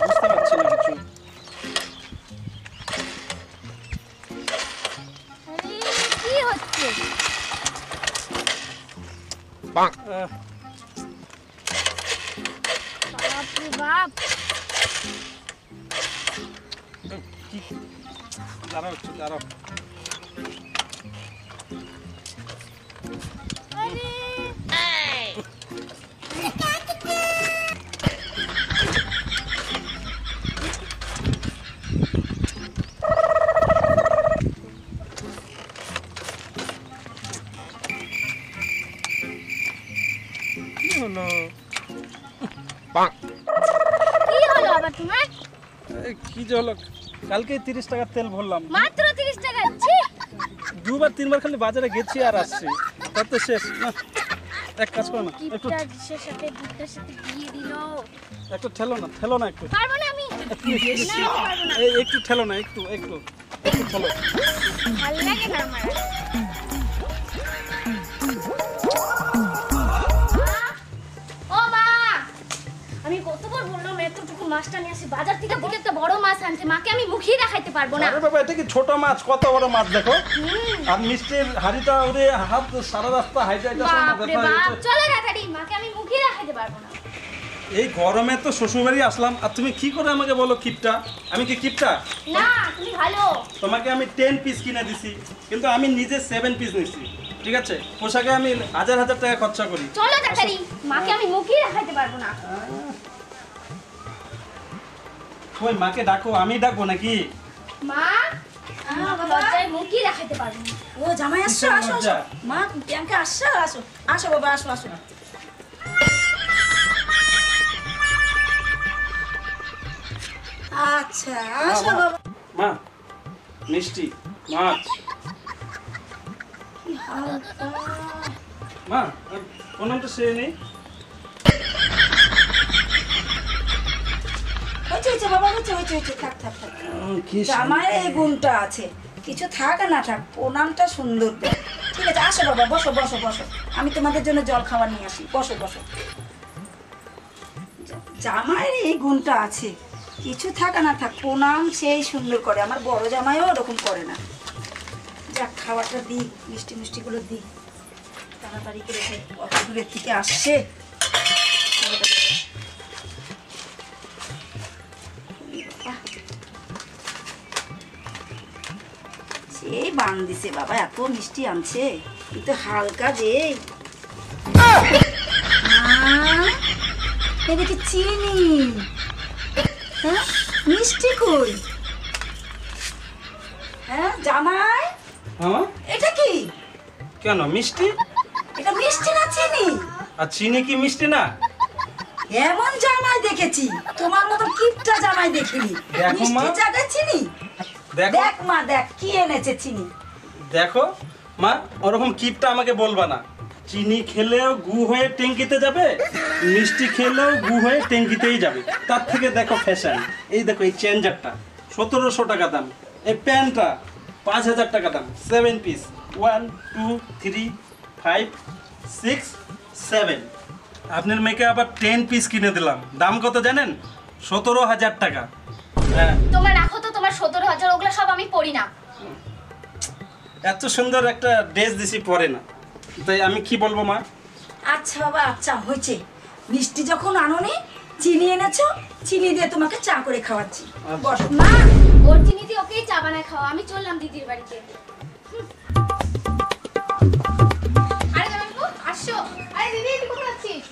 বুঝতে পারছি না কিছু। কি হচ্ছে? বাপ রে বাপ, কি দাঁড়াও একটু দাঁড়াও। কি হলো আবার তোমার? কি যে হলো, কালকে 30 টাকার তেল ভরলাম, মাত্র 30 টাকা? ছি, দুবার তিনবার খালি বাজারে গেছি আর আসছি, তার তো শেষ না। এক কাজ করো না, একটু কিপটা ডিশের সাথে দুধের সাথে দিয়ে দিলো। একটু ঠেলো না একটু, পারবো না আমি, না পারবো না। একটু ঠেলো না, একটু ঠেলো। ভালো লাগে না আমার। ও মা, আমি কতবার বললাম এতটুকু মাছটা নিয়ে আসি, বাজার থেকে একটা বড় মাছ আনতে, মাকে আমি মুখেই দেখাইতে পারবো না। আরে বাবা, এটা কি ছোট মাছ? কত বড় মাছ দেখো। আর মিষ্টির হাড়িটা ওরে হাত সারা রাস্তা হাইটা বাপ রে বাপ, চলো তাড়াতাড়ি, মাকে আমি মুখেই দেখাইতে পারবো না। এই গরমে তো শ্বশুরবাড়ি আসলাম, আর তুমি কি করে আমাকে বলো কিপটা? আমি কি কিপটা? না, তুমি ভালো। তোমাকে আমি 10 পিস কিনে দিছি, কিন্তু আমি নিজে 7 পিস নিছি, ঠিক আছে? পোশাকে আমি হাজার টাকা খরচা করি। চলো তাড়াতাড়ি, মাকে আমি মুখেই দেখাইতে পারবো না। ওই মাকে ডাকো, আমি ডাকবো নাকি? মা, লজ্জায় মুখেই দেখাইতে পারবো না। ও জামাই আসো, কিসের আসো লজ্জা? মা, প্রিয়াঙ্কা আসো, আসো বাবা, আসো। আচ্ছা, আসো বাবা। মা, মিষ্টি মাছ। মা, ওর নামটা সে নেই। হয়েছে বাবা, হয়েছে, থাক। জামাইয়ের এই গুণটা আছে, কিছু থাক আর না থাক, প্রণামটা সুন্দর দেয়। ঠিক আছে, আসো বাবা, বসো। আমি তোমাদের জন্য জল খাবার নিয়ে আসি, বসো। জামাইয়ের এই গুণটা আছে, কিছু থাক আর না থাক, প্রণাম সেই সুন্দর করে। আমার বড় জামাইও ওরকম করে না। যাক, খাবারটা দিই, মিষ্টিগুলো দিই তাড়াতাড়ি করে, কত দূরের থেকে আসছে। সেই বান দিছে বাবা, এত মিষ্টি আনছে, কিন্তু হালকা যে। দেখি চিনি, হ্যাঁ মিষ্টি কই? হ্যাঁ জামাই, হ্যাঁ, এটা কি? কেন মিষ্টি? এটা মিষ্টি না চিনি? আর চিনি কি মিষ্টি না? এমন জামাই দেখেছি, তোমার মতো কিপটা জামাই দেখিনি। দেখো মা। মিষ্টি জায়গায় চিনি? দেখো দেখ মা, দেখ কি এনেছে চিনি। দেখো মা, ওরকম কিপটা আমাকে বলবা না। চিনি খেলেও গু হয়ে ট্যাঙ্কিতে যাবে, মিষ্টি খেলেও গু হয়ে ট্যাঙ্কিতেই যাবে। তার থেকে দেখো ফ্যাশন, এই দেখো এই চেঞ্জারটা 1700 টাকা দাম, এই প্যান্টটা 5000 টাকা দাম, 7 পিস, 1 2 3 5 6 7। আপনার মেয়েকে আবার 10 পিস কিনে দিলাম, দাম কত জানেন? 17000 টাকা। হ্যাঁ, তোমার রাখো তো, তোমার 17,000 ওগুলো সব আমি পড়ি না। এত সুন্দর একটা ড্রেস দিছি পরে না, তাই আমি কি বলবো মা? আচ্ছা বাবা, আচ্ছা হয়েছে। মিষ্টি যখন আনোনি, চিনি এনেছো, চিনি দিয়ে তোমাকে চা করে খাওয়াচ্ছি। বস মা, ওর চিনি দিয়ে ওকেই চা বানায় খাও, আমি চললাম দিদির বাড়িতে। আরে জামাইবাবু, আসো। আরে দিদি, তুই কোথায় যাচ্ছিস?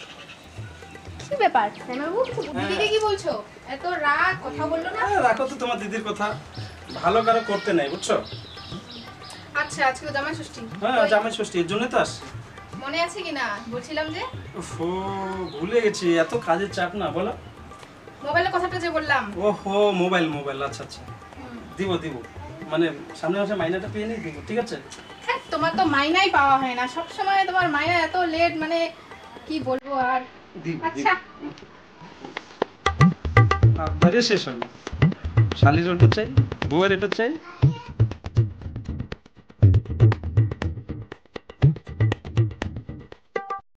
কি ব্যাপার জামাইবাবু, দিদিকে কি বলছো? এত রাগ, কথা বললো না? রাখো তো তোমার দিদির কথা, ভালো কারো করতে নাই, বুঝছো? আচ্ছা, আজকে তো জামাই ষষ্ঠী। হ্যাঁ, কই? জামাই ষষ্ঠী, এর জন্যই তো আসছি। মনে আছে কিনা বলছিলাম যে? ওহো, ভুলে গেছি, এত কাজের চাপ না, বলো। মোবাইলের কথাটা যে বললাম। ওহো, মোবাইল, আচ্ছা দিব মানে সামনের মাসে মাইনাটা পেয়ে নিই, দিব, ঠিক আছে? হ্যাঁ, তোমার তো মাইনাই পাওয়া হয় না, সব সময় তোমার মাইনা এত লেট, মানে কি বলবো আর। দিব। আচ্ছা, আপনারে শেষ হবে, শালির ওটা চাই, বউয়ের এটা চাই।